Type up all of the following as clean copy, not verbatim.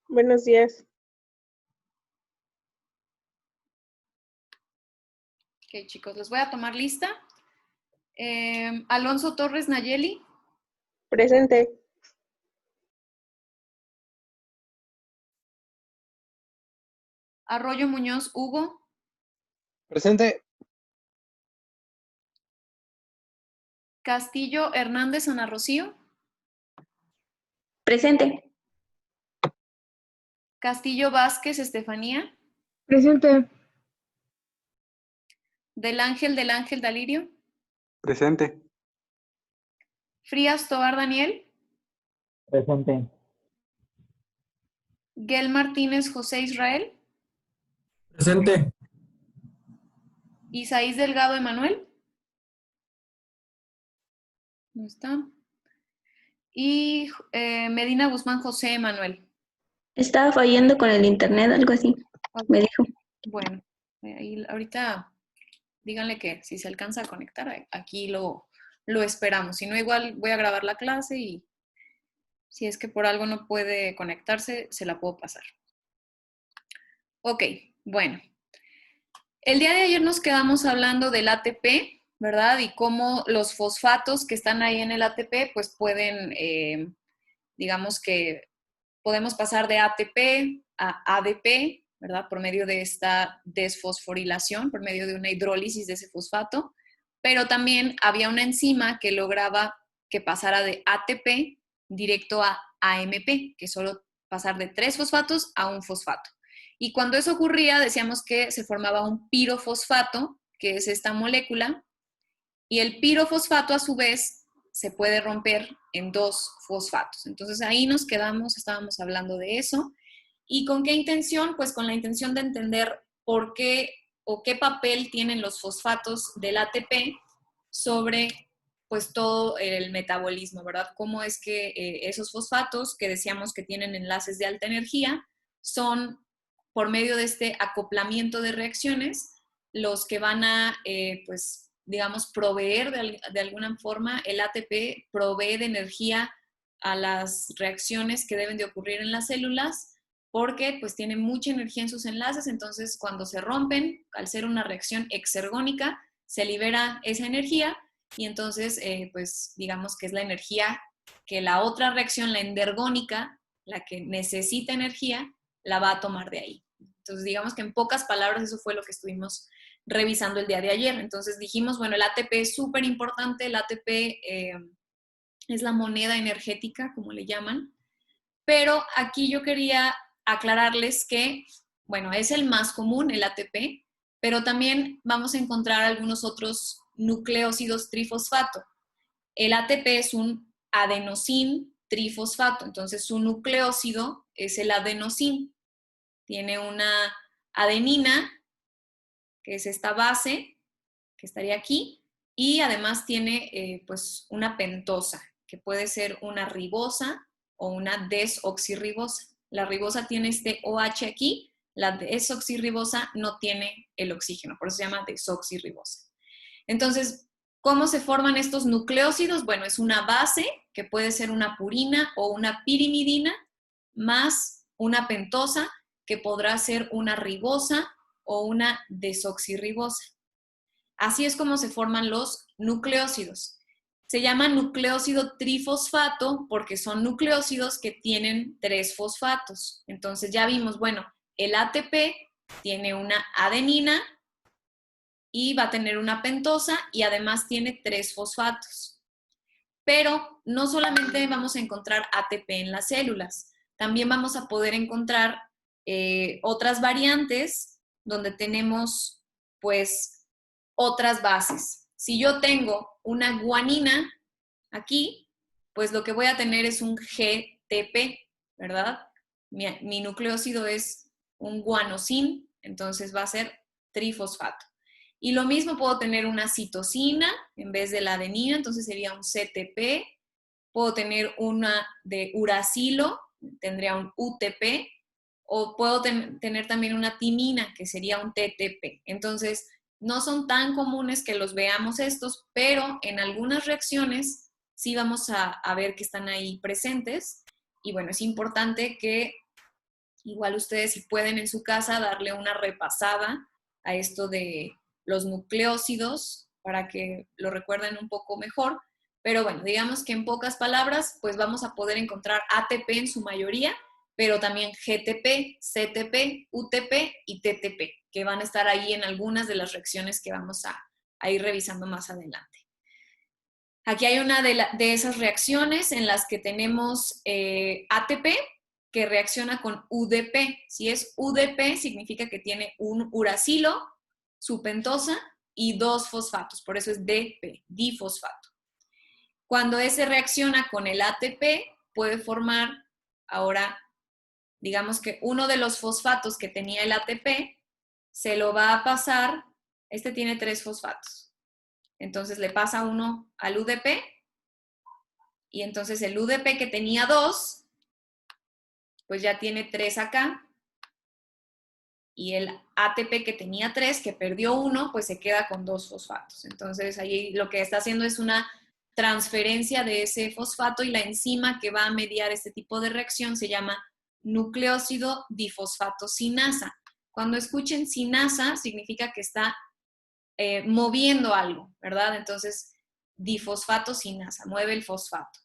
Buenos días. Ok, chicos, les voy a tomar lista. Alonso Torres Nayeli. Presente. Arroyo Muñoz Hugo. Presente. Castillo Hernández Ana Rocío. Presente. Castillo Vázquez Estefanía. Presente. Del Ángel Dalirio. Presente. Frías Tobar Daniel. Presente. Guel Martínez José Israel. Presente. Isaís Delgado Emanuel. No está. Y Medina Guzmán José Emanuel. Estaba fallando con el internet, algo así, me dijo. Bueno, ahí ahorita díganle que si se alcanza a conectar, aquí lo esperamos. Si no, igual voy a grabar la clase y si es que por algo no puede conectarse, se la puedo pasar. Ok, bueno. El día de ayer nos quedamos hablando del ATP, ¿verdad? Y cómo los fosfatos que están ahí en el ATP, pues pueden, digamos que podemos pasar de ATP a ADP, ¿verdad? Por medio de esta desfosforilación, por medio de una hidrólisis de ese fosfato. Pero también había una enzima que lograba que pasara de ATP directo a AMP, que es solo pasar de 3 fosfatos a un fosfato. Y cuando eso ocurría, decíamos que se formaba un pirofosfato, que es esta molécula, y el pirofosfato a su vez se puede romper en 2 fosfatos. Entonces ahí nos quedamos, estábamos hablando de eso. ¿Y con qué intención? Pues con la intención de entender por qué o qué papel tienen los fosfatos del ATP sobre pues todo el metabolismo, ¿verdad? Cómo es que esos fosfatos que decíamos que tienen enlaces de alta energía son por medio de este acoplamiento de reacciones los que van a, pues, digamos, proveer de alguna forma, el ATP provee de energía a las reacciones que deben de ocurrir en las células porque pues tiene mucha energía en sus enlaces, entonces cuando se rompen, al ser una reacción exergónica, se libera esa energía y entonces pues digamos que es la energía que la otra reacción, la endergónica, la que necesita energía, la va a tomar de ahí. Entonces digamos que en pocas palabras eso fue lo que estuvimos revisando el día de ayer. Entonces dijimos, bueno, el ATP es súper importante, el ATP es la moneda energética, como le llaman, pero aquí yo quería aclararles que, bueno, es el más común, el ATP, pero también vamos a encontrar algunos otros nucleósidos trifosfato. El ATP es un adenosín trifosfato, entonces su nucleósido es el adenosín. Tiene una adenina, que es esta base, que estaría aquí, y además tiene pues una pentosa, que puede ser una ribosa o una desoxirribosa. La ribosa tiene este OH aquí, la desoxirribosa no tiene el oxígeno, por eso se llama desoxirribosa. Entonces, ¿cómo se forman estos nucleósidos? Bueno, es una base, que puede ser una purina o una pirimidina, más una pentosa, que podrá ser una ribosa o una desoxirribosa. Así es como se forman los nucleósidos. Se llama nucleósido trifosfato porque son nucleósidos que tienen 3 fosfatos. Entonces ya vimos, bueno, el ATP tiene una adenina y va a tener una pentosa y además tiene 3 fosfatos. Pero no solamente vamos a encontrar ATP en las células, también vamos a poder encontrar otras variantes donde tenemos pues otras bases. Si yo tengo una guanina aquí, pues lo que voy a tener es un GTP, ¿verdad? Mi nucleósido es un guanosín, entonces va a ser trifosfato. Y lo mismo puedo tener una citosina en vez de la adenina, entonces sería un CTP. Puedo tener una de uracilo, tendría un UTP. O puedo tener también una timina, que sería un TTP. Entonces, no son tan comunes que los veamos estos, pero en algunas reacciones sí vamos a ver que están ahí presentes. Y bueno, es importante que Igual ustedes si pueden en su casa darle una repasada a esto de los nucleósidos para que lo recuerden un poco mejor. Pero bueno, digamos que en pocas palabras, pues vamos a poder encontrar ATP en su mayoría, pero también GTP, CTP, UTP y TTP, que van a estar ahí en algunas de las reacciones que vamos a ir revisando más adelante. Aquí hay una de esas reacciones en las que tenemos ATP, que reacciona con UDP. Si es UDP, significa que tiene un uracilo, su pentosa y 2 fosfatos. Por eso es DP, difosfato. Cuando ese reacciona con el ATP, puede formar ahora, digamos que uno de los fosfatos que tenía el ATP, se lo va a pasar, este tiene 3 fosfatos. Entonces le pasa uno al UDP y entonces el UDP que tenía 2, pues ya tiene 3 acá, y el ATP que tenía 3, que perdió 1, pues se queda con 2 fosfatos. Entonces ahí lo que está haciendo es una transferencia de ese fosfato y la enzima que va a mediar este tipo de reacción se llama nucleósido difosfato sinasa. Cuando escuchen sinasa, significa que está moviendo algo, ¿verdad? Entonces, difosfato sinasa, mueve el fosfato.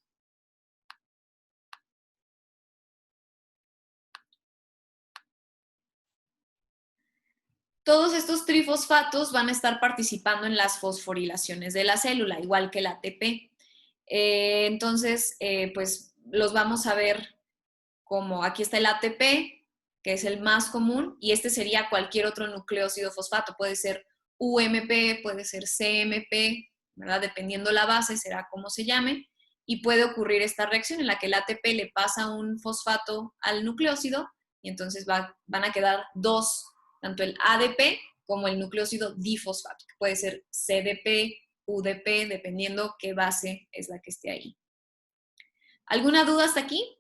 Todos estos trifosfatos van a estar participando en las fosforilaciones de la célula, igual que el ATP. Entonces, pues los vamos a ver como aquí está el ATP, que es el más común, y este sería cualquier otro nucleósido fosfato. Puede ser UMP, puede ser CMP, ¿verdad? Dependiendo la base, será como se llame, y puede ocurrir esta reacción en la que el ATP le pasa un fosfato al nucleósido, y entonces van a quedar 2, tanto el ADP como el nucleósido difosfato, que puede ser CDP, UDP, dependiendo qué base es la que esté ahí. ¿Alguna duda hasta aquí?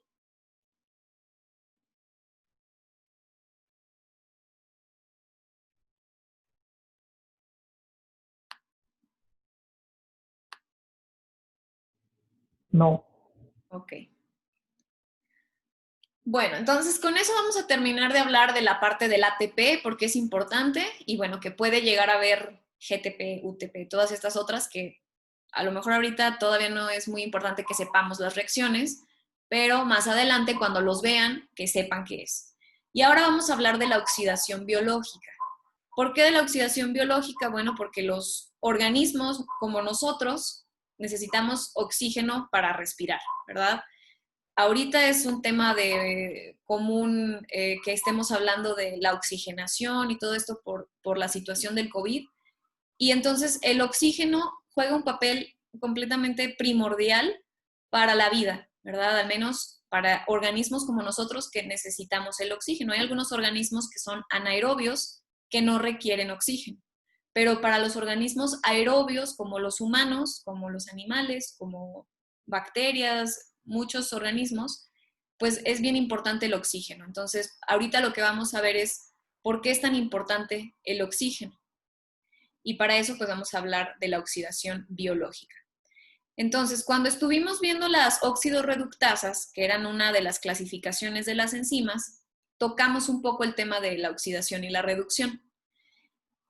No. Ok. Bueno, entonces con eso vamos a terminar de hablar de la parte del ATP, porque es importante y bueno, que puede llegar a ver GTP, UTP, todas estas otras que a lo mejor ahorita todavía no es muy importante que sepamos las reacciones, pero más adelante cuando los vean, que sepan qué es. Y ahora vamos a hablar de la oxidación biológica. ¿Por qué de la oxidación biológica? Bueno, porque los organismos como nosotros necesitamos oxígeno para respirar, ¿verdad? Ahorita es un tema de común que estemos hablando de la oxigenación y todo esto por la situación del COVID. Y entonces el oxígeno juega un papel completamente primordial para la vida, ¿verdad? Al menos para organismos como nosotros que necesitamos el oxígeno. Hay algunos organismos que son anaerobios que no requieren oxígeno. Pero para los organismos aerobios, como los humanos, como los animales, como bacterias, muchos organismos, pues es bien importante el oxígeno. Entonces, ahorita lo que vamos a ver es por qué es tan importante el oxígeno. Y para eso, pues vamos a hablar de la oxidación biológica. Entonces, cuando estuvimos viendo las óxido-reductasas, que eran una de las clasificaciones de las enzimas, tocamos un poco el tema de la oxidación y la reducción.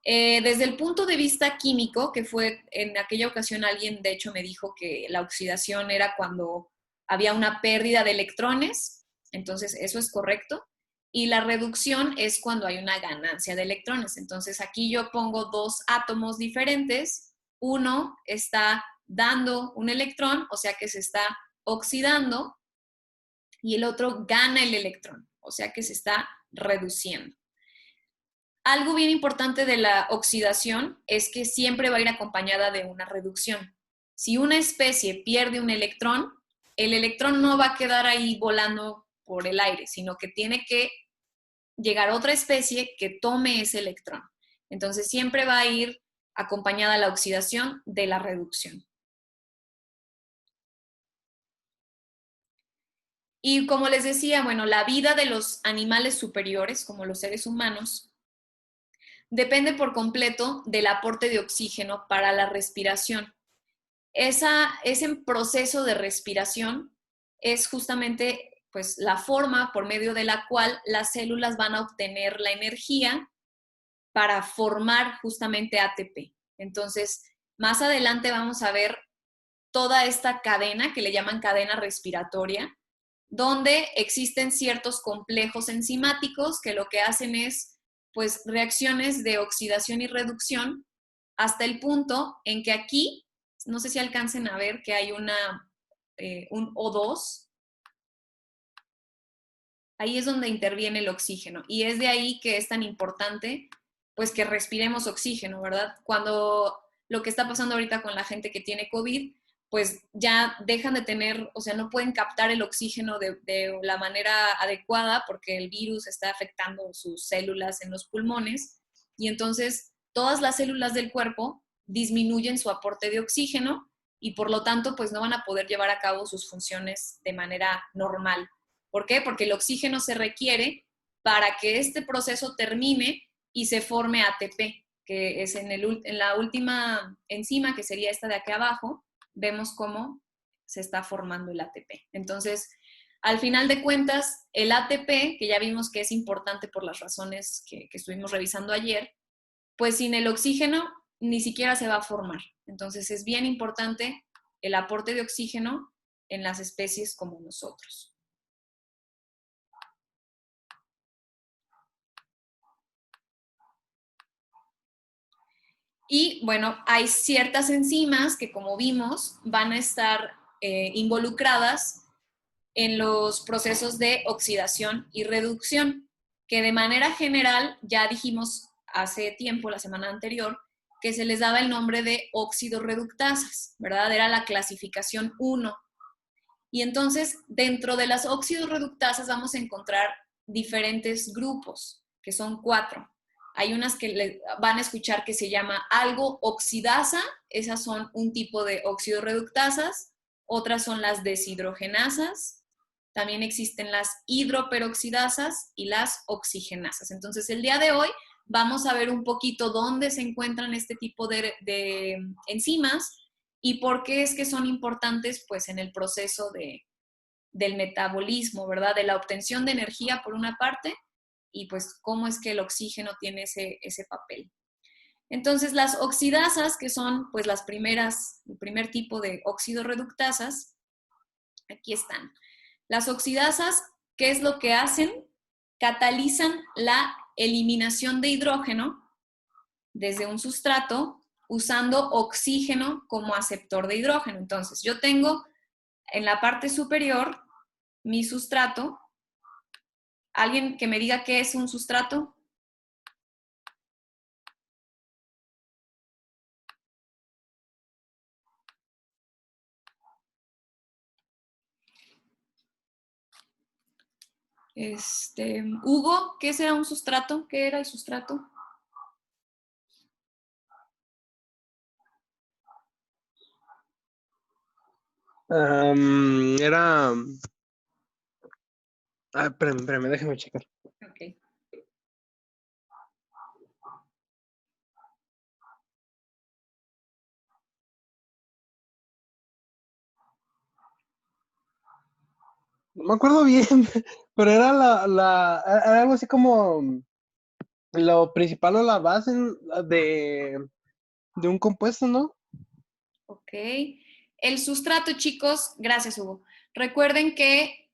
Desde el punto de vista químico, que fue en aquella ocasión alguien de hecho me dijo que la oxidación era cuando había una pérdida de electrones, entonces eso es correcto, y la reducción es cuando hay una ganancia de electrones. Entonces aquí yo pongo 2 átomos diferentes, uno está dando un electrón, o sea que se está oxidando, y el otro gana el electrón, o sea que se está reduciendo. Algo bien importante de la oxidación es que siempre va a ir acompañada de una reducción. Si una especie pierde un electrón, el electrón no va a quedar ahí volando por el aire, sino que tiene que llegar otra especie que tome ese electrón. Entonces siempre va a ir acompañada la oxidación de la reducción. Y como les decía, bueno, la vida de los animales superiores, como los seres humanos, depende por completo del aporte de oxígeno para la respiración. Ese proceso de respiración es justamente pues la forma por medio de la cual las células van a obtener la energía para formar justamente ATP. Entonces, más adelante vamos a ver toda esta cadena que le llaman cadena respiratoria, donde existen ciertos complejos enzimáticos que lo que hacen es, pues, reacciones de oxidación y reducción hasta el punto en que aquí, no sé si alcancen a ver que hay un O2, ahí es donde interviene el oxígeno y es de ahí que es tan importante pues que respiremos oxígeno, ¿verdad? Cuando lo que está pasando ahorita con la gente que tiene COVID, pues ya dejan de tener, o sea, no pueden captar el oxígeno de la manera adecuada porque el virus está afectando sus células en los pulmones y entonces todas las células del cuerpo disminuyen su aporte de oxígeno y por lo tanto pues no van a poder llevar a cabo sus funciones de manera normal. ¿Por qué? Porque el oxígeno se requiere para que este proceso termine y se forme ATP, que es en la última enzima, que sería esta de aquí abajo, vemos cómo se está formando el ATP. Entonces, al final de cuentas, el ATP, que ya vimos que es importante por las razones que estuvimos revisando ayer, pues sin el oxígeno ni siquiera se va a formar. Entonces, es bien importante el aporte de oxígeno en las especies como nosotros. Y bueno, hay ciertas enzimas que, como vimos, van a estar involucradas en los procesos de oxidación y reducción, que de manera general, ya dijimos hace tiempo, la semana anterior, que se les daba el nombre de óxido-reductasas, ¿verdad? Era la clasificación 1. Y entonces, dentro de las óxido-reductasas vamos a encontrar diferentes grupos, que son 4. Hay unas que van a escuchar que se llama algo oxidasa, esas son un tipo de óxido-reductasas, otras son las deshidrogenasas, también existen las hidroperoxidasas y las oxigenasas. Entonces, el día de hoy vamos a ver un poquito dónde se encuentran este tipo de enzimas y por qué es que son importantes pues, en el proceso del metabolismo, ¿verdad? De la obtención de energía por una parte y pues cómo es que el oxígeno tiene ese papel. Entonces, las oxidasas, que son pues las primeras, el primer tipo de óxido-reductasas, aquí están. Las oxidasas, ¿qué es lo que hacen? Catalizan la eliminación de hidrógeno desde un sustrato usando oxígeno como aceptor de hidrógeno. Entonces, yo tengo en la parte superior mi sustrato. ¿Alguien que me diga qué es un sustrato? Hugo, ¿qué será un sustrato? ¿Qué era el sustrato? Era... espérame, déjame checar. Ok. No me acuerdo bien, pero era era algo así como lo principal o la base de un compuesto, ¿no? Ok. El sustrato, chicos, gracias, Hugo. Recuerden que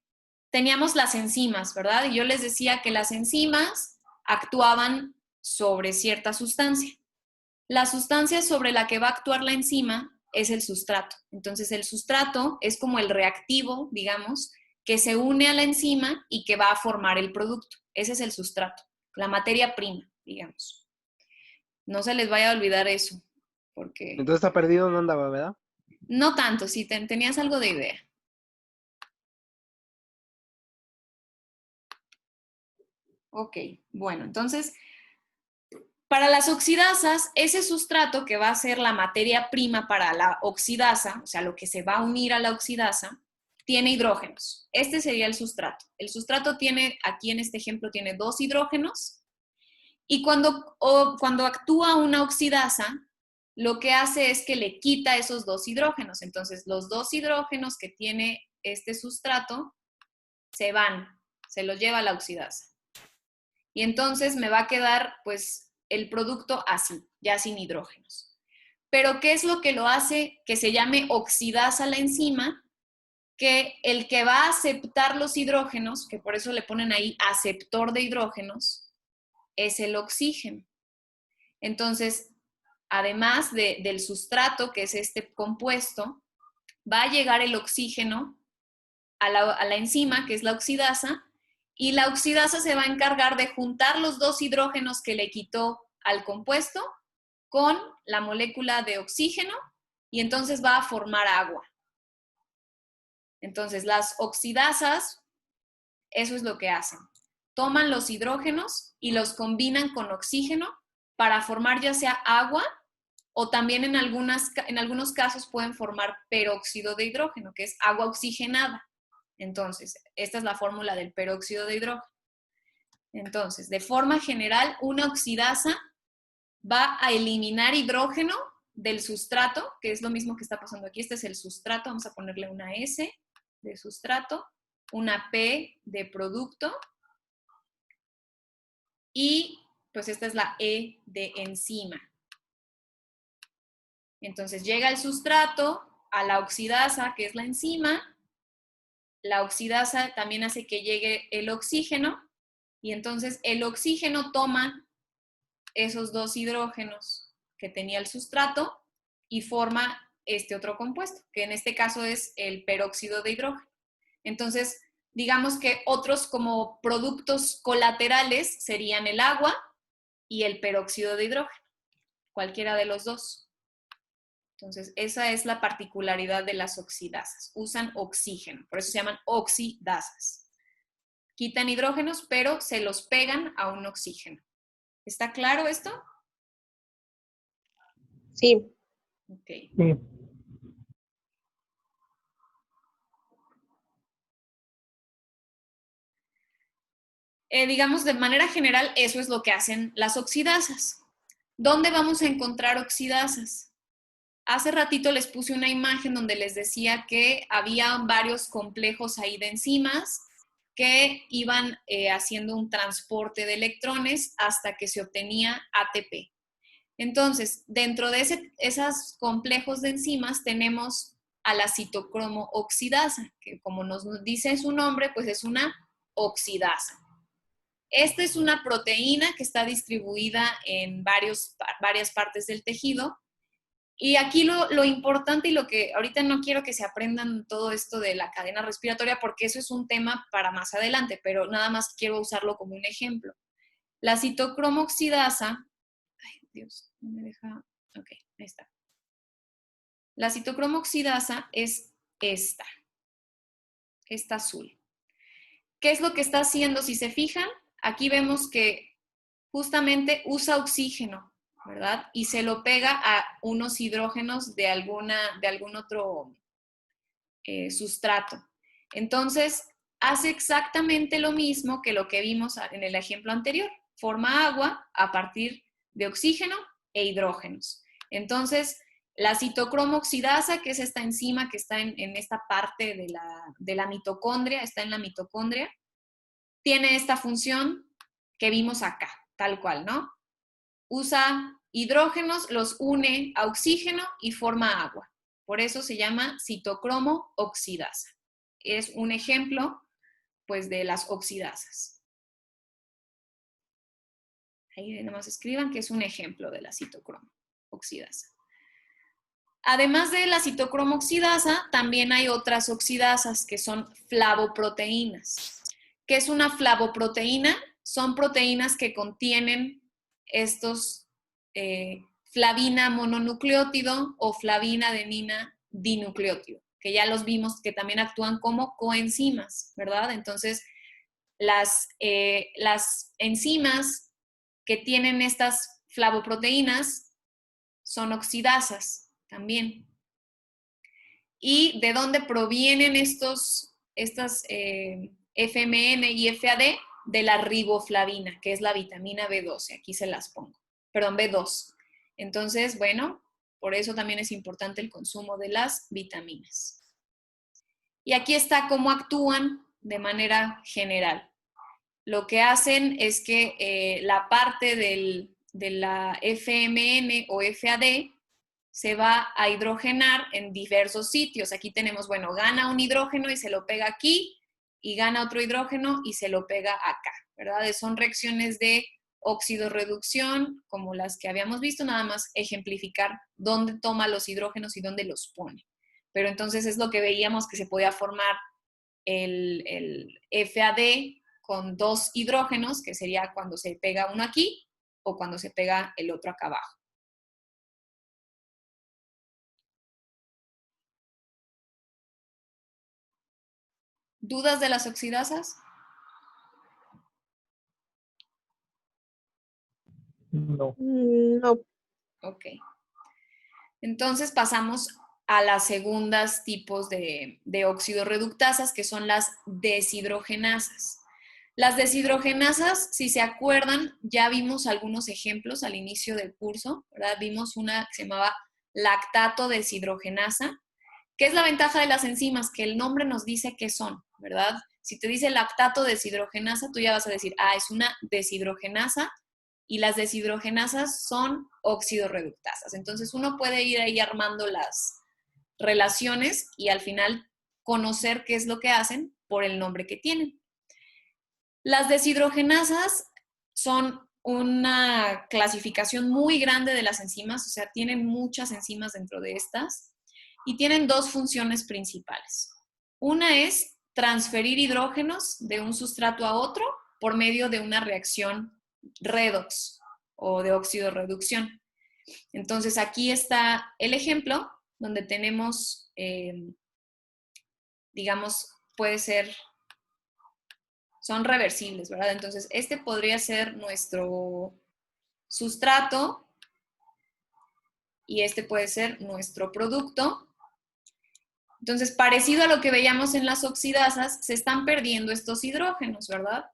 teníamos las enzimas, ¿verdad? Y yo les decía que las enzimas actuaban sobre cierta sustancia. La sustancia sobre la que va a actuar la enzima es el sustrato. Entonces, el sustrato es como el reactivo, digamos, que se une a la enzima y que va a formar el producto. Ese es el sustrato, la materia prima, digamos. No se les vaya a olvidar eso, porque Entonces está perdido, no andaba, ¿verdad? no tanto, si tenías algo de idea. Ok, bueno, entonces, para las oxidasas, ese sustrato que va a ser la materia prima para la oxidasa, o sea, lo que se va a unir a la oxidasa, tiene hidrógenos. Este sería el sustrato. El sustrato tiene, aquí en este ejemplo, tiene 2 hidrógenos. Y cuando actúa una oxidasa, lo que hace es que le quita esos 2 hidrógenos. Entonces, los 2 hidrógenos que tiene este sustrato se van, se los lleva la oxidasa. Y entonces me va a quedar pues el producto así, ya sin hidrógenos. Pero ¿qué es lo que lo hace que se llame oxidasa la enzima? Que el que va a aceptar los hidrógenos, que por eso le ponen ahí aceptor de hidrógenos, es el oxígeno. Entonces, además del sustrato, que es este compuesto, va a llegar el oxígeno a la enzima, que es la oxidasa, y la oxidasa se va a encargar de juntar los dos hidrógenos que le quitó al compuesto con la molécula de oxígeno, y entonces va a formar agua. Entonces, las oxidasas, eso es lo que hacen. Toman los hidrógenos y los combinan con oxígeno para formar ya sea agua o también en algunos casos pueden formar peróxido de hidrógeno, que es agua oxigenada. Entonces, esta es la fórmula del peróxido de hidrógeno. Entonces, de forma general, una oxidasa va a eliminar hidrógeno del sustrato, que es lo mismo que está pasando aquí. Este es el sustrato, vamos a ponerle una S de sustrato, una P de producto, y pues esta es la E de enzima. Entonces llega el sustrato a la oxidasa, que es la enzima. La oxidasa también hace que llegue el oxígeno, y entonces el oxígeno toma esos dos hidrógenos que tenía el sustrato y forma este otro compuesto, que en este caso es el peróxido de hidrógeno. Entonces, digamos que otros como productos colaterales serían el agua y el peróxido de hidrógeno, cualquiera de los dos. Entonces, esa es la particularidad de las oxidasas. Usan oxígeno, por eso se llaman oxidasas. Quitan hidrógenos, pero se los pegan a un oxígeno. ¿Está claro esto? Sí. Ok. Sí. Digamos, de manera general, eso es lo que hacen las oxidasas. ¿Dónde vamos a encontrar oxidasas? Hace ratito les puse una imagen donde les decía que había varios complejos ahí de enzimas que iban haciendo un transporte de electrones hasta que se obtenía ATP. Entonces, dentro de esos complejos de enzimas tenemos a la citocromo oxidasa, que como nos dice su nombre, pues es una oxidasa. Esta es una proteína que está distribuida en varias partes del tejido. Y aquí lo importante y lo que ahorita no quiero que se aprendan todo esto de la cadena respiratoria porque eso es un tema para más adelante, pero nada más quiero usarlo como un ejemplo. La citocromo oxidasa, ay Dios, no me deja, ok, ahí está. La citocromo oxidasa es esta azul. ¿Qué es lo que está haciendo? Si se fijan, aquí vemos que justamente usa oxígeno, ¿verdad? Y se lo pega a unos hidrógenos de algún otro sustrato. Entonces, hace exactamente lo mismo que lo que vimos en el ejemplo anterior. Forma agua a partir de oxígeno e hidrógenos. Entonces, la citocromo oxidasa, que es esta enzima que está en esta parte de la mitocondria, está en la mitocondria, tiene esta función que vimos acá, tal cual, ¿no? Usa hidrógenos, los une a oxígeno y forma agua. Por eso se llama citocromo oxidasa. Es un ejemplo, pues, de las oxidasas. Ahí nomás escriban que es un ejemplo de la citocromo oxidasa. Además de la citocromo oxidasa, también hay otras oxidasas que son flavoproteínas. ¿Qué es una flavoproteína? Son proteínas que contienen estos flavina mononucleótido o flavina adenina dinucleótido, que ya los vimos que también actúan como coenzimas, ¿verdad? Entonces, las enzimas que tienen estas flavoproteínas son oxidasas también. ¿Y de dónde provienen estas FMN y FAD? De la riboflavina, que es la vitamina B12. Aquí se las pongo. Perdón, B2. Entonces, bueno, por eso también es importante el consumo de las vitaminas. Y aquí está cómo actúan de manera general. Lo que hacen es que la parte de la FMN o FAD se va a hidrogenar en diversos sitios. Aquí tenemos, bueno, gana un hidrógeno y se lo pega aquí, y gana otro hidrógeno y se lo pega acá, ¿verdad? Son reacciones de oxidorreducción, como las que habíamos visto, nada más ejemplificar dónde toma los hidrógenos y dónde los pone. Pero entonces es lo que veíamos que se podía formar el FAD con dos hidrógenos, que sería cuando se pega uno aquí o cuando se pega el otro acá abajo. ¿Dudas de las oxidasas? No. No. Ok. Entonces pasamos a las segundas tipos de oxidorreductasas, que son las deshidrogenasas. Las deshidrogenasas, si se acuerdan, ya vimos algunos ejemplos al inicio del curso, ¿verdad? Vimos una que se llamaba lactato deshidrogenasa. ¿Qué es la ventaja de las enzimas? Que el nombre nos dice qué son, ¿verdad? Si te dice lactato deshidrogenasa, tú ya vas a decir, es una deshidrogenasa, y las deshidrogenasas son oxidorreductasas. Entonces uno puede ir ahí armando las relaciones y al final conocer qué es lo que hacen por el nombre que tienen. Las deshidrogenasas son una clasificación muy grande de las enzimas, o sea, tienen muchas enzimas dentro de estas y tienen dos funciones principales. Una es transferir hidrógenos de un sustrato a otro por medio de una reacción redox o de oxidorreducción. Entonces aquí está el ejemplo donde tenemos, digamos, puede ser, son reversibles, ¿verdad? Entonces este podría ser nuestro sustrato y este puede ser nuestro producto. Entonces, parecido a lo que veíamos en las oxidasas, se están perdiendo estos hidrógenos, ¿verdad?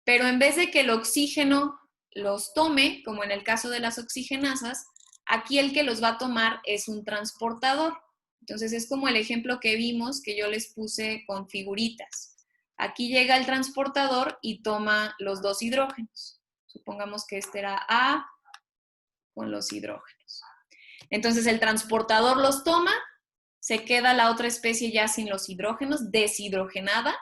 Pero en vez de que el oxígeno los tome, como en el caso de las oxigenasas, aquí el que los va a tomar es un transportador. Entonces es como el ejemplo que vimos que yo les puse con figuritas. Aquí llega el transportador y toma los dos hidrógenos. Supongamos que este era A con los hidrógenos. Entonces el transportador los toma, se queda la otra especie ya sin los hidrógenos, deshidrogenada,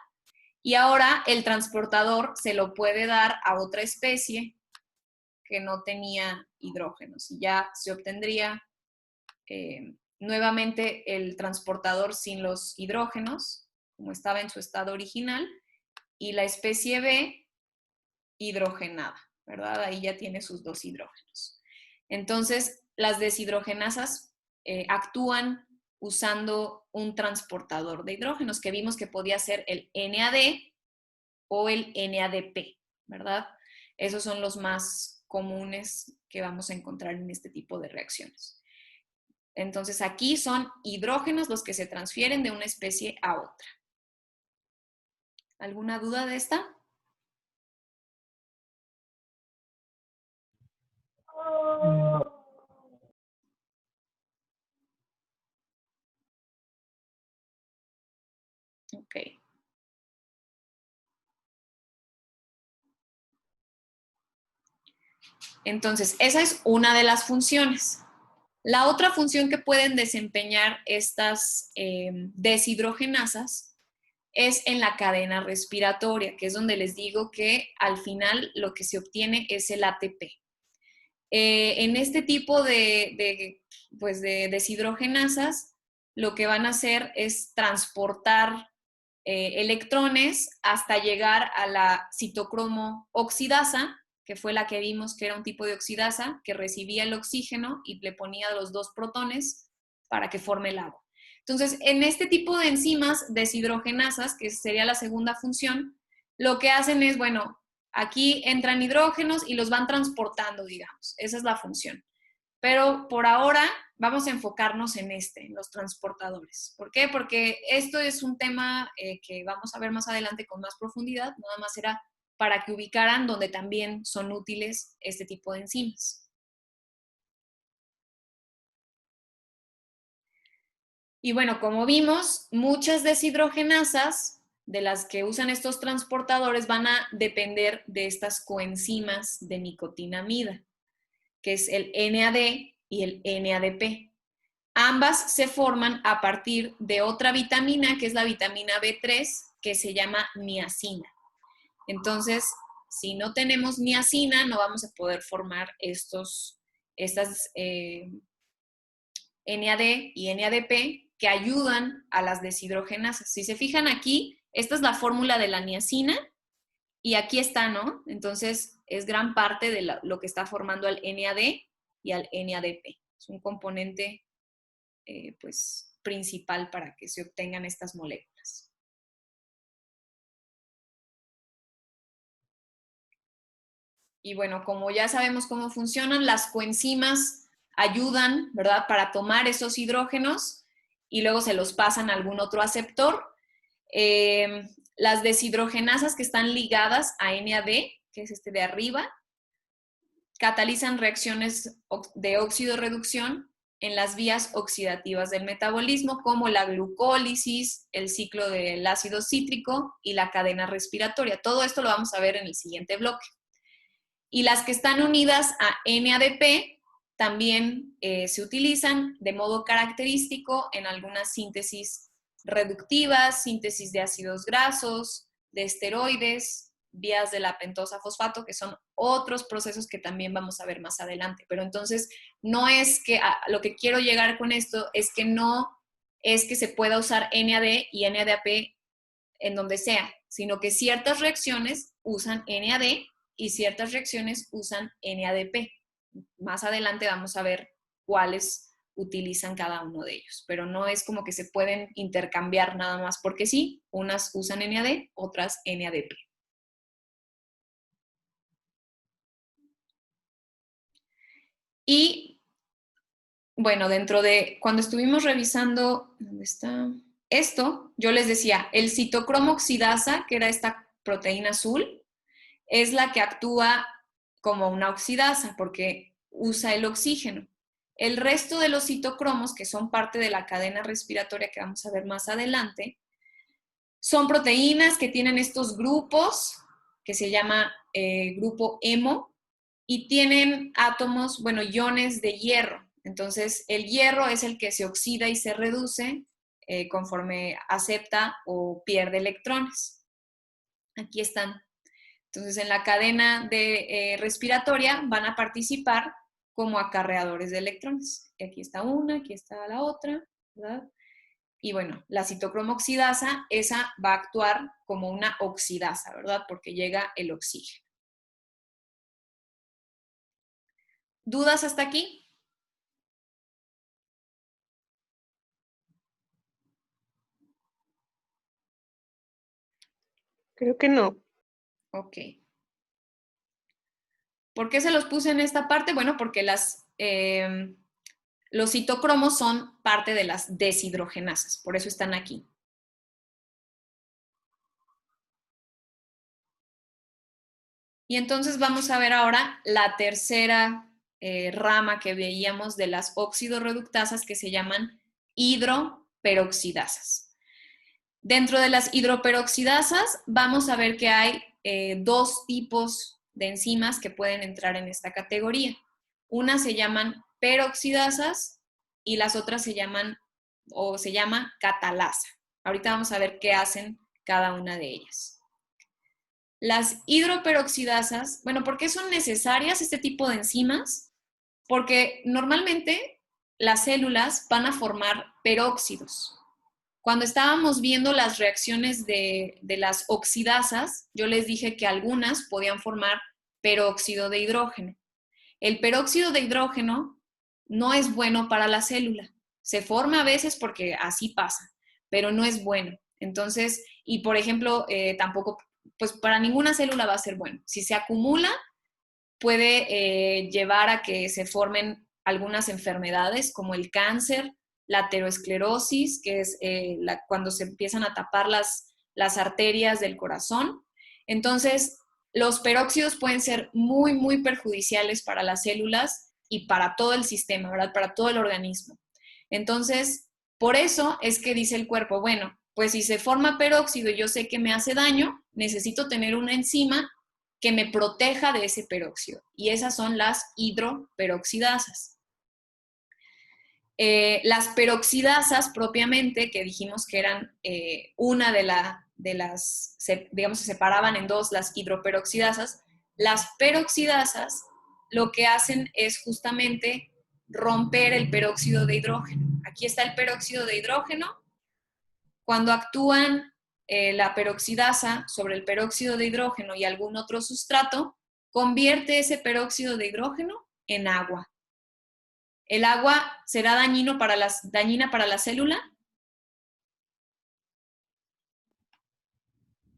y ahora el transportador se lo puede dar a otra especie que no tenía hidrógenos y ya se obtendría nuevamente el transportador sin los hidrógenos, como estaba en su estado original, y la especie B hidrogenada, ¿verdad? Ahí ya tiene sus dos hidrógenos. Entonces, las deshidrogenasas actúan usando un transportador de hidrógenos, que vimos que podía ser el NAD o el NADP, ¿verdad? Esos son los más comunes que vamos a encontrar en este tipo de reacciones. Entonces aquí son hidrógenos los que se transfieren de una especie a otra. ¿Alguna duda de esta? No. Ok. Entonces, esa es una de las funciones. La otra función que pueden desempeñar estas deshidrogenasas es en la cadena respiratoria, que es donde les digo que al final lo que se obtiene es el ATP. En este tipo de deshidrogenasas, lo que van a hacer es transportar electrones hasta llegar a la citocromo oxidasa, que fue la que vimos que era un tipo de oxidasa que recibía el oxígeno y le ponía los dos protones para que forme el agua. Entonces, en este tipo de enzimas deshidrogenasas, que sería la segunda función, lo que hacen es, bueno, aquí entran hidrógenos y los van transportando, digamos. Esa es la función. Pero por ahora vamos a enfocarnos en en los transportadores. ¿Por qué? Porque esto es un tema que vamos a ver más adelante con más profundidad. Nada más era para que ubicaran donde también son útiles este tipo de enzimas. Y bueno, como vimos, muchas deshidrogenasas de las que usan estos transportadores van a depender de estas coenzimas de nicotinamida, que es el NAD y el NADP. Ambas se forman a partir de otra vitamina, que es la vitamina B3, que se llama niacina. Entonces, si no tenemos niacina, no vamos a poder formar estas NAD y NADP que ayudan a las deshidrogenasas. Si se fijan aquí, esta es la fórmula de la niacina y aquí está, ¿no? Entonces, es gran parte de lo que está formando al NAD y al NADP. Es un componente pues, principal para que se obtengan estas moléculas. Y bueno, como ya sabemos cómo funcionan, las coenzimas ayudan, ¿verdad?, para tomar esos hidrógenos y luego se los pasan a algún otro aceptor. Las deshidrogenasas que están ligadas a NAD, que es este de arriba, catalizan reacciones de óxido-reducción en las vías oxidativas del metabolismo, como la glucólisis, el ciclo del ácido cítrico y la cadena respiratoria. Todo esto lo vamos a ver en el siguiente bloque. Y las que están unidas a NADP también se utilizan de modo característico en algunas síntesis reductivas, síntesis de ácidos grasos, de esteroides, vías de la pentosa fosfato, que son otros procesos que también vamos a ver más adelante. Pero entonces, no es que, lo que quiero llegar con esto es que no es que se pueda usar NAD y NADP en donde sea, sino que ciertas reacciones usan NAD y ciertas reacciones usan NADP. Más adelante vamos a ver cuáles utilizan cada uno de ellos, pero no es como que se pueden intercambiar nada más porque sí, unas usan NAD, otras NADP. Y bueno, dentro de, cuando estuvimos revisando, ¿dónde está? Esto, yo les decía, el citocromo oxidasa, que era esta proteína azul, es la que actúa como una oxidasa porque usa el oxígeno. El resto de los citocromos, que son parte de la cadena respiratoria que vamos a ver más adelante, son proteínas que tienen estos grupos, que se llama grupo hemo, y tienen átomos, bueno, iones de hierro. Entonces, el hierro es el que se oxida y se reduce conforme acepta o pierde electrones. Aquí están. Entonces, en la cadena respiratoria van a participar como acarreadores de electrones. Aquí está una, aquí está la otra, ¿verdad? Y bueno, la citocromo oxidasa, esa va a actuar como una oxidasa, ¿verdad? Porque llega el oxígeno. ¿Dudas hasta aquí? Creo que no. Ok. ¿Por qué se los puse en esta parte? Bueno, porque los citocromos son parte de las deshidrogenasas, por eso están aquí. Y entonces vamos a ver ahora la tercera rama que veíamos de las oxidorreductasas, que se llaman hidroperoxidasas. Dentro de las hidroperoxidasas vamos a ver que hay dos tipos de enzimas que pueden entrar en esta categoría. Unas se llaman peroxidasas y las otras se llama catalasa. Ahorita vamos a ver qué hacen cada una de ellas. Las hidroperoxidasas, bueno, ¿por qué son necesarias este tipo de enzimas? Porque normalmente las células van a formar peróxidos. Cuando estábamos viendo las reacciones de las oxidasas, yo les dije que algunas podían formar peróxido de hidrógeno. El peróxido de hidrógeno no es bueno para la célula. Se forma a veces porque así pasa, pero no es bueno. Entonces, y por ejemplo, tampoco, pues para ninguna célula va a ser bueno. Si se acumula, puede llevar a que se formen algunas enfermedades como el cáncer, la aterosclerosis, que es cuando se empiezan a tapar las arterias del corazón. Entonces, los peróxidos pueden ser muy, muy perjudiciales para las células y para todo el sistema, ¿verdad? Para todo el organismo. Entonces, por eso es que dice el cuerpo, bueno, pues si se forma peróxido y yo sé que me hace daño, necesito tener una enzima que me proteja de ese peróxido. Y esas son las hidroperoxidasas. Las peroxidasas propiamente, que dijimos que eran una de las, digamos, se separaban en dos las hidroperoxidasas. Las peroxidasas lo que hacen es justamente romper el peróxido de hidrógeno. Aquí está el peróxido de hidrógeno. Cuando actúan la peroxidasa sobre el peróxido de hidrógeno y algún otro sustrato, convierte ese peróxido de hidrógeno en agua. ¿El agua será dañina para la célula?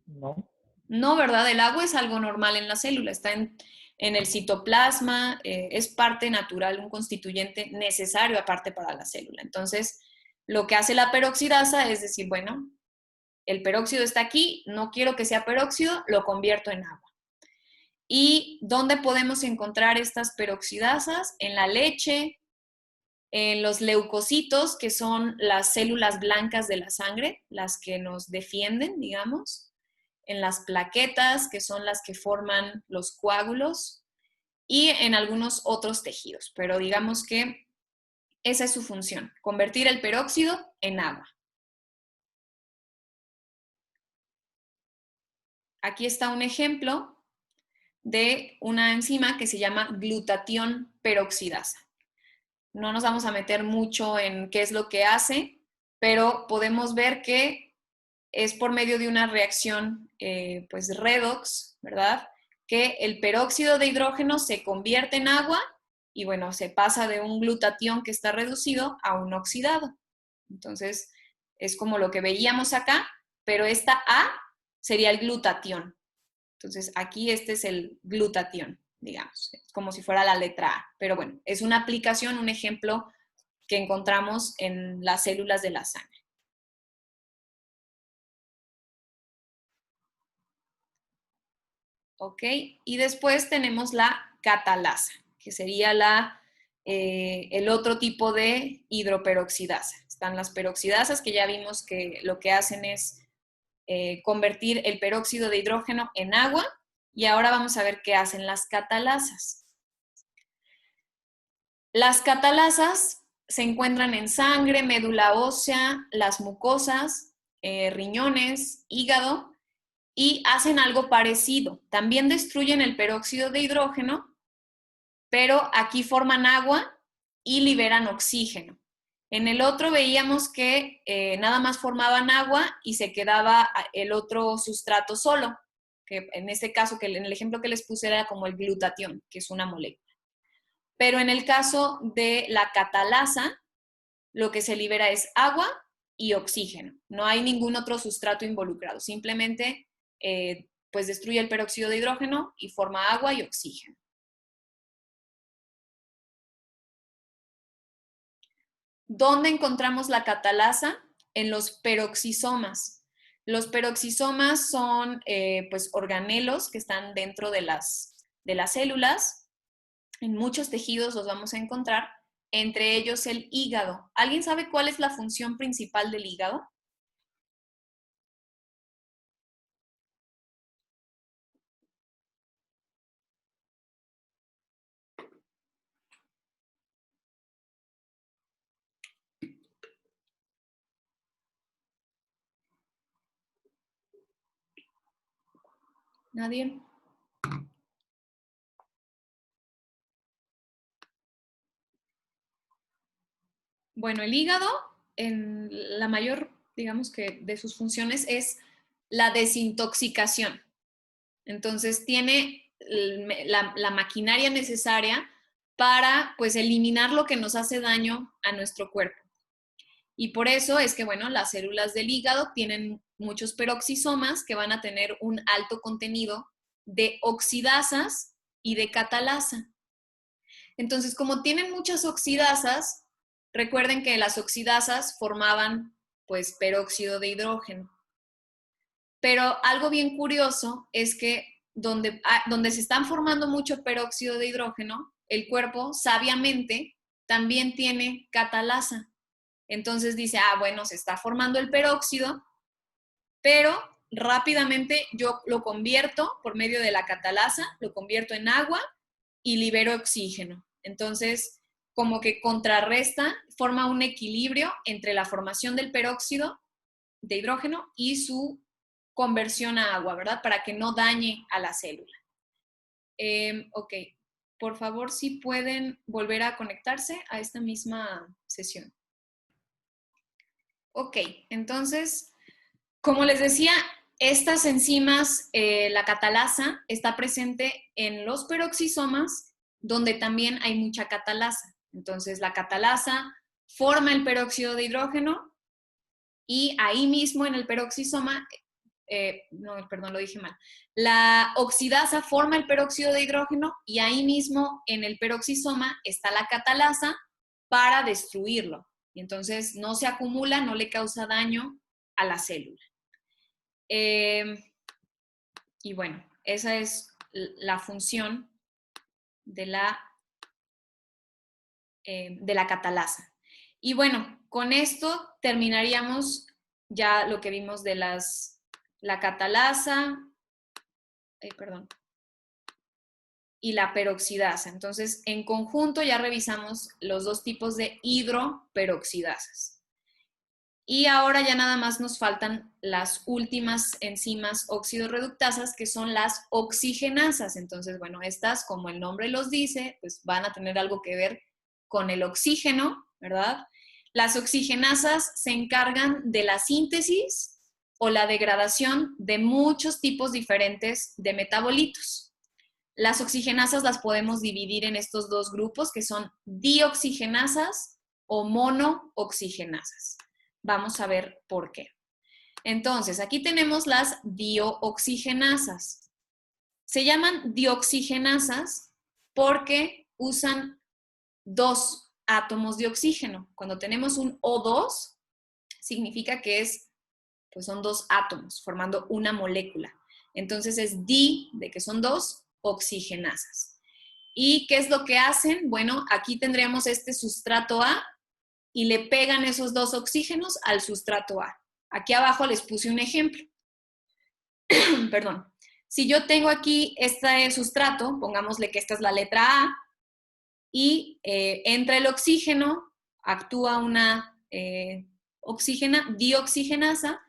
No. No, ¿verdad? El agua es algo normal en la célula, está en el citoplasma, es parte natural, un constituyente necesario aparte para la célula. Entonces, lo que hace la peroxidasa es decir, bueno, el peróxido está aquí, no quiero que sea peróxido, lo convierto en agua. ¿Y dónde podemos encontrar estas peroxidasas? En la leche, en los leucocitos, que son las células blancas de la sangre, las que nos defienden, digamos, en las plaquetas, que son las que forman los coágulos, y en algunos otros tejidos. Pero digamos que esa es su función, convertir el peróxido en agua. Aquí está un ejemplo de una enzima que se llama glutatión peroxidasa. No nos vamos a meter mucho en qué es lo que hace, pero podemos ver que es por medio de una reacción pues redox, ¿verdad? Que el peróxido de hidrógeno se convierte en agua y bueno, se pasa de un glutatión que está reducido a un oxidado. Entonces, es como lo que veíamos acá, pero esta A sería el glutatión. Entonces, aquí este es el glutatión, digamos, es como si fuera la letra A. Pero bueno, es una aplicación, un ejemplo que encontramos en las células de la sangre. ¿Ok? Y después tenemos la catalasa, que sería el otro tipo de hidroperoxidasa. Están las peroxidasas, que ya vimos que lo que hacen es convertir el peróxido de hidrógeno en agua. Y ahora vamos a ver qué hacen las catalasas. Las catalasas se encuentran en sangre, médula ósea, las mucosas, riñones, hígado, y hacen algo parecido. También destruyen el peróxido de hidrógeno, pero aquí forman agua y liberan oxígeno. En el otro veíamos que nada más formaban agua y se quedaba el otro sustrato solo, que en este caso, que en el ejemplo que les puse era como el glutatión, que es una molécula. Pero en el caso de la catalasa, lo que se libera es agua y oxígeno. No hay ningún otro sustrato involucrado, simplemente pues destruye el peróxido de hidrógeno y forma agua y oxígeno. ¿Dónde encontramos la catalasa? En los peroxisomas. Los peroxisomas son pues organelos que están dentro de las células. En muchos tejidos los vamos a encontrar, entre ellos el hígado. ¿Alguien sabe cuál es la función principal del hígado? ¿Nadie? Bueno, el hígado, en la mayor, digamos que de sus funciones es la desintoxicación. Entonces, tiene la maquinaria necesaria para, pues, eliminar lo que nos hace daño a nuestro cuerpo. Y por eso es que, bueno, las células del hígado tienen muchos peroxisomas que van a tener un alto contenido de oxidasas y de catalasa. Entonces, como tienen muchas oxidasas, recuerden que las oxidasas formaban, pues, peróxido de hidrógeno. Pero algo bien curioso es que donde se están formando mucho peróxido de hidrógeno, el cuerpo sabiamente también tiene catalasa. Entonces dice, bueno, se está formando el peróxido, pero rápidamente yo lo convierto por medio de la catalasa, lo convierto en agua y libero oxígeno. Entonces, como que contrarresta, forma un equilibrio entre la formación del peróxido de hidrógeno y su conversión a agua, ¿verdad? Para que no dañe a la célula. Ok, por favor, si pueden volver a conectarse a esta misma sesión. Ok, entonces, como les decía, estas enzimas, la catalasa, está presente en los peroxisomas, donde también hay mucha catalasa. Entonces, la catalasa forma el peróxido de hidrógeno y ahí mismo en el peroxisoma, no, perdón, lo dije mal. La oxidasa forma el peróxido de hidrógeno y ahí mismo en el peroxisoma está la catalasa para destruirlo. Y entonces no se acumula, no le causa daño a la célula. Y bueno, esa es la función de la catalasa. Y bueno, con esto terminaríamos ya lo que vimos de la catalasa, y la peroxidasa. Entonces, en conjunto ya revisamos los dos tipos de hidroperoxidasas. Y ahora ya nada más nos faltan las últimas enzimas oxidorreductasas, que son las oxigenasas. Entonces, bueno, estas, como el nombre los dice, pues van a tener algo que ver con el oxígeno, ¿verdad? Las oxigenasas se encargan de la síntesis o la degradación de muchos tipos diferentes de metabolitos. Las oxigenasas las podemos dividir en estos dos grupos, que son dioxigenasas o monooxigenasas. Vamos a ver por qué. Entonces, aquí tenemos las dioxigenasas. Se llaman dioxigenasas porque usan dos átomos de oxígeno. Cuando tenemos un O2, significa que pues son dos átomos formando una molécula. Entonces es de que son dos oxigenasas. ¿Y qué es lo que hacen? Bueno, aquí tendríamos este sustrato A y le pegan esos dos oxígenos al sustrato A. Aquí abajo les puse un ejemplo. Perdón. Si yo tengo aquí este sustrato, pongámosle que esta es la letra A, y entra el oxígeno, actúa una dioxigenasa,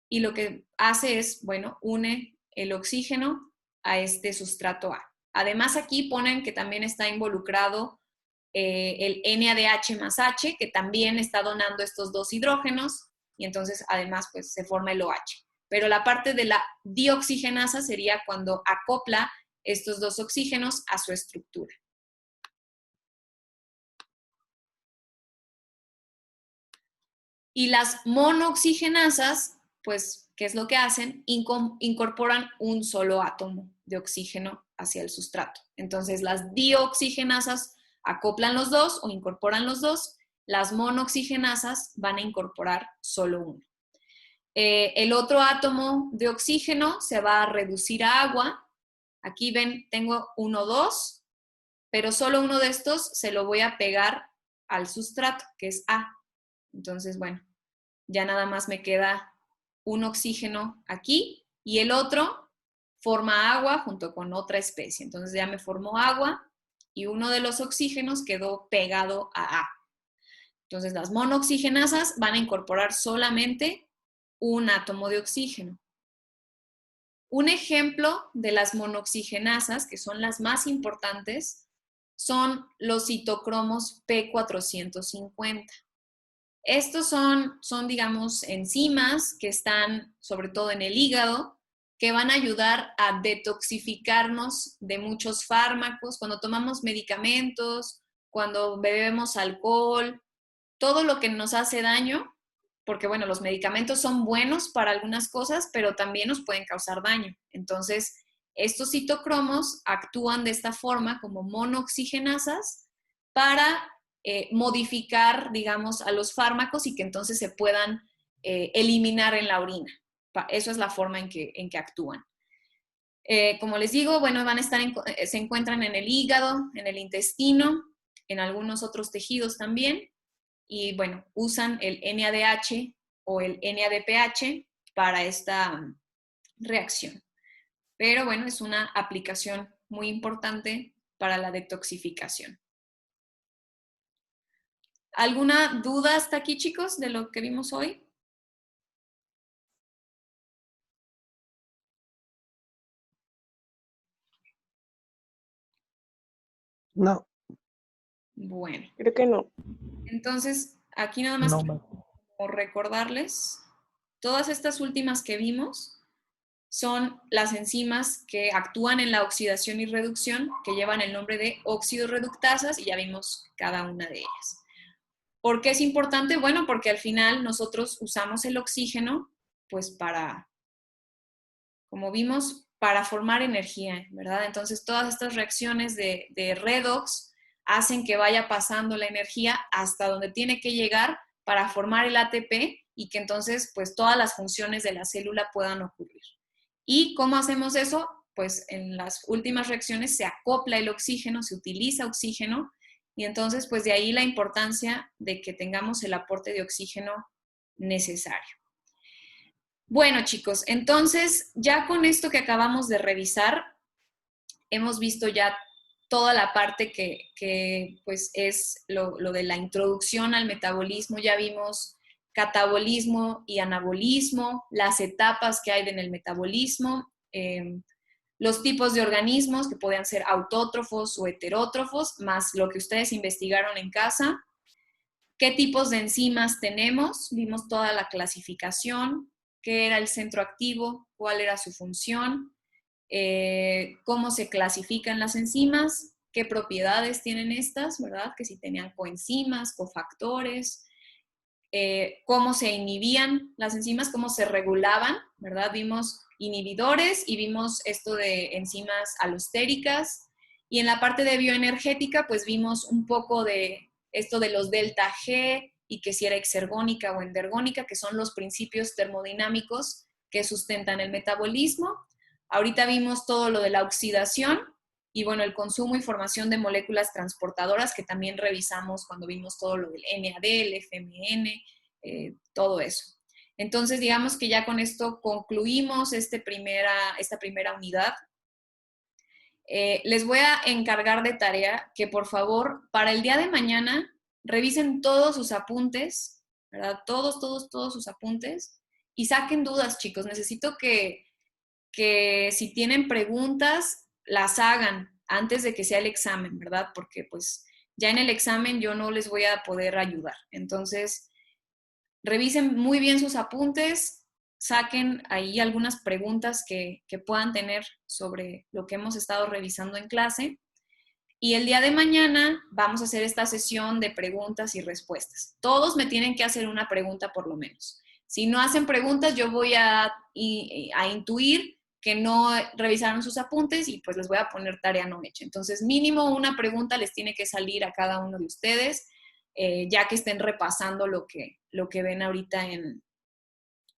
y lo que hace es, bueno, une el oxígeno a este sustrato A. Además, aquí ponen que también está involucrado el NADH más H, que también está donando estos dos hidrógenos, y entonces además pues se forma el OH. Pero la parte de la dioxigenasa sería cuando acopla estos dos oxígenos a su estructura. Y las monooxigenasas, pues, ¿qué es lo que hacen? Incorporan un solo átomo de oxígeno hacia el sustrato. Entonces, las dioxigenasas acoplan los dos o incorporan los dos. Las monooxigenasas van a incorporar solo uno. El otro átomo de oxígeno se va a reducir a agua. Aquí ven, tengo 1, 2, pero solo uno de estos se lo voy a pegar al sustrato, que es A. Entonces, bueno, ya nada más me queda un oxígeno aquí y el otro forma agua junto con otra especie. Entonces ya me formó agua y uno de los oxígenos quedó pegado a A. Entonces las monooxigenasas van a incorporar solamente un átomo de oxígeno. Un ejemplo de las monooxigenasas, que son las más importantes, son los citocromos P450. Estos son, digamos, enzimas que están sobre todo en el hígado, que van a ayudar a detoxificarnos de muchos fármacos, cuando tomamos medicamentos, cuando bebemos alcohol, todo lo que nos hace daño, porque bueno, los medicamentos son buenos para algunas cosas, pero también nos pueden causar daño. Entonces, estos citocromos actúan de esta forma como monooxigenasas para modificar, digamos, a los fármacos y que entonces se puedan eliminar en la orina. Eso es la forma en que actúan. Como les digo, bueno, van a estar se encuentran en el hígado, en el intestino, en algunos otros tejidos también, y bueno, usan el NADH o el NADPH para esta reacción. Pero bueno, es una aplicación muy importante para la detoxificación. ¿Alguna duda hasta aquí, chicos, de lo que vimos hoy? No. Bueno, Creo que no. entonces aquí nada más No, quiero recordarles, todas estas últimas que vimos son las enzimas que actúan en la oxidación y reducción, que llevan el nombre de oxidorreductasas, y ya vimos cada una de ellas. ¿Por qué es importante? Bueno, porque al final nosotros usamos el oxígeno, pues para, como vimos, para formar energía, ¿verdad? Entonces todas estas reacciones de redox hacen que vaya pasando la energía hasta donde tiene que llegar para formar el ATP y que entonces pues todas las funciones de la célula puedan ocurrir. ¿Y cómo hacemos eso? Pues en las últimas reacciones se acopla el oxígeno, se utiliza oxígeno y entonces pues de ahí la importancia de que tengamos el aporte de oxígeno necesario. Bueno, chicos, entonces ya con esto que acabamos de revisar, hemos visto ya toda la parte que pues es lo de la introducción al metabolismo. Ya vimos catabolismo y anabolismo, las etapas que hay en el metabolismo, los tipos de organismos que pueden ser autótrofos o heterótrofos, más lo que ustedes investigaron en casa. ¿Qué tipos de enzimas tenemos? Vimos toda la clasificación, qué era el centro activo, cuál era su función, cómo se clasifican las enzimas, qué propiedades tienen estas, ¿verdad? Que si tenían coenzimas, cofactores, cómo se inhibían las enzimas, cómo se regulaban, ¿verdad? Vimos inhibidores y vimos esto de enzimas alostéricas. Y en la parte de bioenergética, pues vimos un poco de esto de los delta G y que si era exergónica o endergónica, que son los principios termodinámicos que sustentan el metabolismo. Ahorita vimos todo lo de la oxidación y bueno, el consumo y formación de moléculas transportadoras que también revisamos cuando vimos todo lo del NAD, el FMN, todo eso. Entonces, digamos que ya con esto concluimos esta primera unidad. Les voy a encargar de tarea que por favor, para el día de mañana, revisen todos sus apuntes, ¿verdad? Todos sus apuntes y saquen dudas, chicos. Necesito que si tienen preguntas, las hagan antes de que sea el examen, ¿verdad? Porque pues ya en el examen yo no les voy a poder ayudar. Entonces, revisen muy bien sus apuntes, saquen ahí algunas preguntas que puedan tener sobre lo que hemos estado revisando en clase. Y el día de mañana vamos a hacer esta sesión de preguntas y respuestas. Todos me tienen que hacer una pregunta por lo menos. Si no hacen preguntas, yo voy a intuir que no revisaron sus apuntes y pues les voy a poner tarea no hecha. Entonces, mínimo una pregunta les tiene que salir a cada uno de ustedes, ya que estén repasando lo que ven ahorita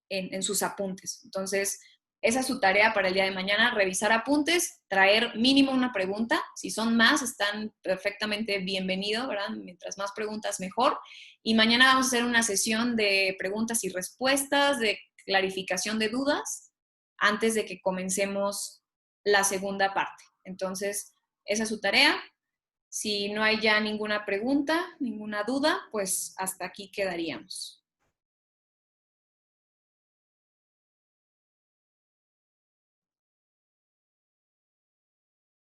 en sus apuntes. Entonces, esa es su tarea para el día de mañana, revisar apuntes, traer mínimo una pregunta. Si son más, están perfectamente bienvenidos, ¿verdad? Mientras más preguntas, mejor. Y mañana vamos a hacer una sesión de preguntas y respuestas, de clarificación de dudas, antes de que comencemos la segunda parte. Entonces, esa es su tarea. Si no hay ya ninguna pregunta, ninguna duda, pues hasta aquí quedaríamos.